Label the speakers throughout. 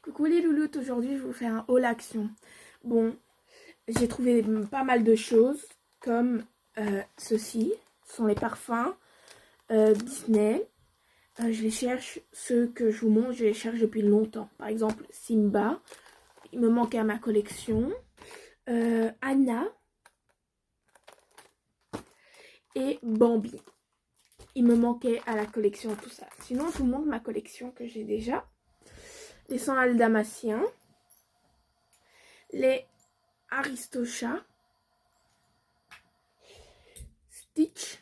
Speaker 1: Coucou les louloutes, aujourd'hui je vous fais un haul action. Bon, j'ai trouvé pas mal de choses comme ceci, ce sont les parfums Disney. Je les cherche, ceux que je vous montre, je les cherche depuis longtemps. Par exemple Simba, il me manquait à ma collection. Anna et Bambi, il me manquait à la collection, tout ça. Sinon je vous montre ma collection que j'ai déjà. Les sandales dalmatiens, les Aristochats, Stitch.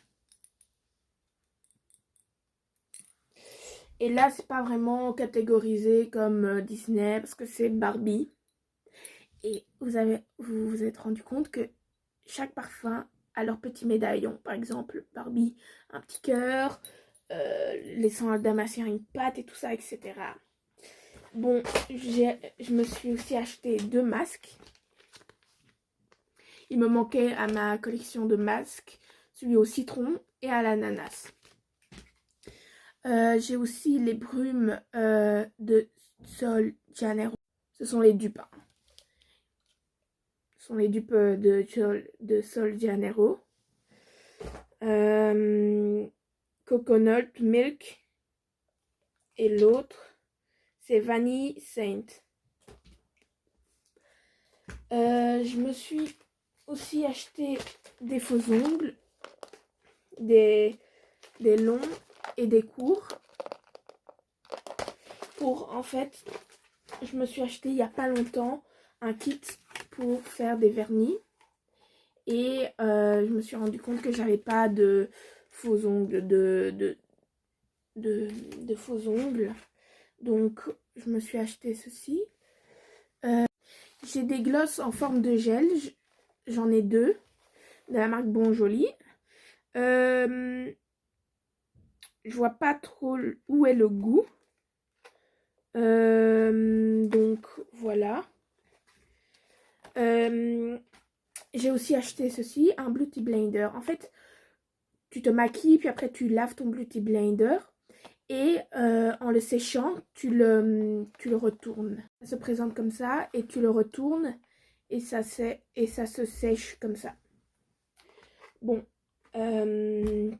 Speaker 1: Et là, c'est pas vraiment catégorisé comme Disney parce que c'est Barbie. Et vous vous êtes rendu compte que chaque parfum a leur petit médaillon. Par exemple, Barbie, un petit cœur, les sandales dalmatiens, une patte et tout ça, etc. Bon, je me suis aussi acheté 2 masques. Il me manquait à ma collection de masques, celui au citron et à l'ananas. J'ai aussi les brumes de Sol Janeiro. Ce sont les dupes. Ce sont les dupes de Sol Janeiro. Coconut Milk. Et l'autre, c'est Vanille Saint. Je me suis aussi acheté des faux ongles, des longs et des courts. En fait, je me suis acheté il n'y a pas longtemps un kit pour faire des vernis. Et je me suis rendu compte que j'avais pas de faux ongles, de faux ongles. Donc, je me suis acheté ceci. J'ai des glosses en forme de gel. J'en ai 2 de la marque Bon Joli. Je vois pas trop où est le goût. Donc voilà. J'ai aussi acheté ceci, un Beauty Blender. En fait, tu te maquilles, puis après tu laves ton Beauty Blender. Et en le séchant, tu le retournes. Ça se présente comme ça et tu le retournes et ça se sèche comme ça. Bon, je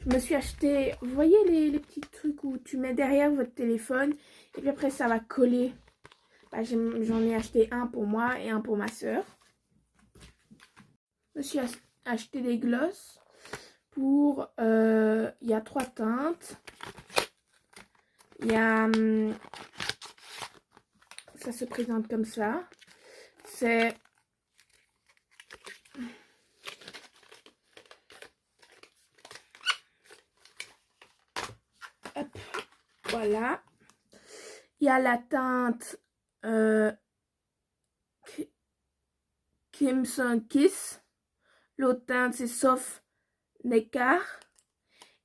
Speaker 1: me suis acheté, vous voyez les petits trucs où tu mets derrière votre téléphone et puis après ça va coller. Bah, j'en ai acheté un pour moi et un pour ma soeur. Je me suis acheté des glosses pour, il y a 3 teintes. Il y a, ça se présente comme ça. C'est hop, voilà. Il y a la teinte Crimson Kiss. L'autre teinte c'est Soft Nectar.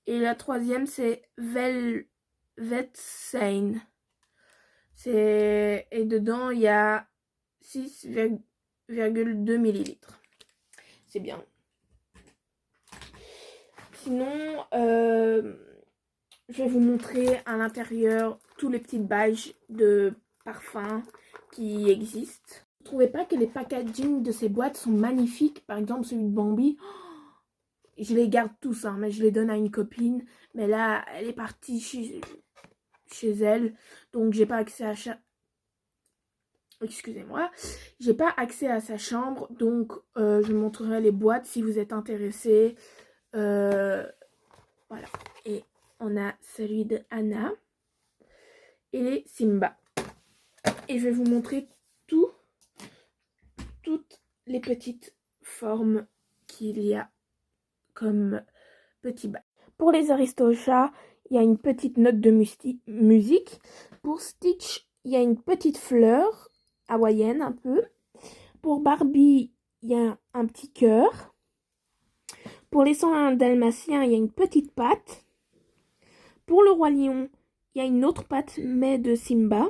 Speaker 1: Et la troisième c'est Velvet Sane. Et dedans il y a 6,2 ml. C'est bien. Sinon, je vais vous montrer à l'intérieur tous les petites badges de parfums qui existent. Vous ne trouvez pas que les packaging de ces boîtes sont magnifiques? Par exemple, celui de Bambi, je les garde tous, hein, mais je les donne à une copine. Mais là, elle est partie chez elle, donc j'ai pas accès à excusez-moi, j'ai pas accès à sa chambre, donc je vous montrerai les boîtes si vous êtes intéressés. Voilà. Et on a celui de Anna et Simba. Et je vais vous montrer toutes les petites formes qu'il y a comme petits bacs. Pour les Aristochats, il y a une petite note de musique. Pour Stitch, il y a une petite fleur hawaïenne un peu. Pour Barbie, il y a un petit cœur. Pour les sandales dalmatiens, il y a une petite patte. Pour le roi lion, il y a une autre patte, mais de Simba.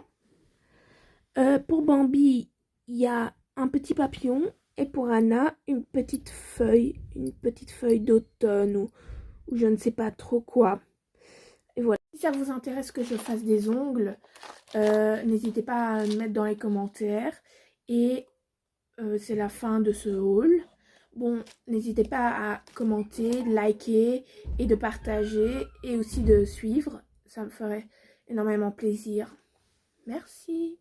Speaker 1: Pour Bambi, il y a un petit papillon. Et pour Anna, une petite feuille d'automne ou je ne sais pas trop quoi. Et voilà. Si ça vous intéresse que je fasse des ongles, N'hésitez pas à me mettre dans les commentaires. Et c'est la fin de ce haul. Bon, n'hésitez pas à commenter, liker et de partager et aussi de suivre. Ça me ferait énormément plaisir. Merci.